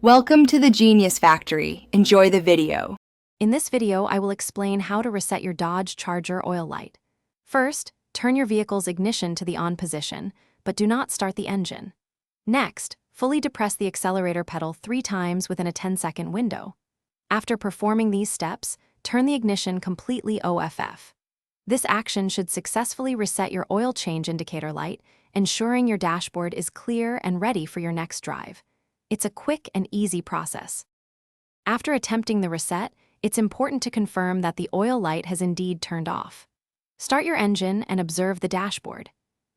Welcome to the Genius Factory. Enjoy the video. In this video, I will explain how to reset your Dodge Charger oil light. First, turn your vehicle's ignition to the on position, but do not start the engine. Next, fully depress the accelerator pedal 3 times within a 10-second window. After performing these steps, turn the ignition completely off. This action should successfully reset your oil change indicator light, ensuring your dashboard is clear and ready for your next drive. It's a quick and easy process. After attempting the reset, it's important to confirm that the oil light has indeed turned off. Start your engine and observe the dashboard.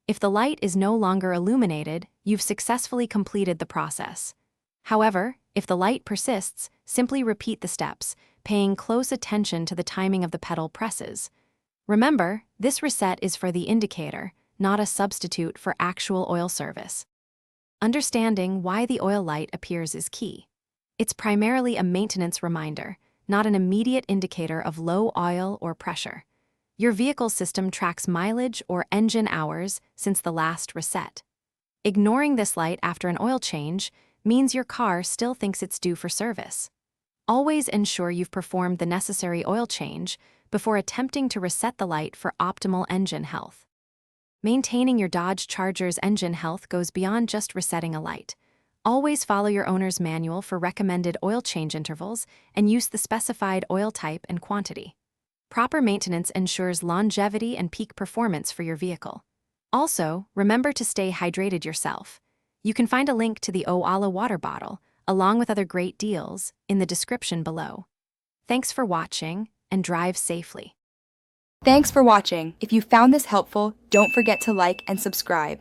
If the light is no longer illuminated, you've successfully completed the process. However, if the light persists, simply repeat the steps, paying close attention to the timing of the pedal presses. Remember, this reset is for the indicator, not a substitute for actual oil service. Understanding why the oil light appears is key. It's primarily a maintenance reminder, not an immediate indicator of low oil or pressure. Your vehicle system tracks mileage or engine hours since the last reset. Ignoring this light after an oil change means your car still thinks it's due for service. Always ensure you've performed the necessary oil change before attempting to reset the light for optimal engine health. Maintaining your Dodge Charger's engine health goes beyond just resetting a light. Always follow your owner's manual for recommended oil change intervals and use the specified oil type and quantity. Proper maintenance ensures longevity and peak performance for your vehicle. Also, remember to stay hydrated yourself. You can find a link to the Oala water bottle, along with other great deals, in the description below. Thanks for watching, and drive safely. Thanks for watching. If you found this helpful, don't forget to like and subscribe.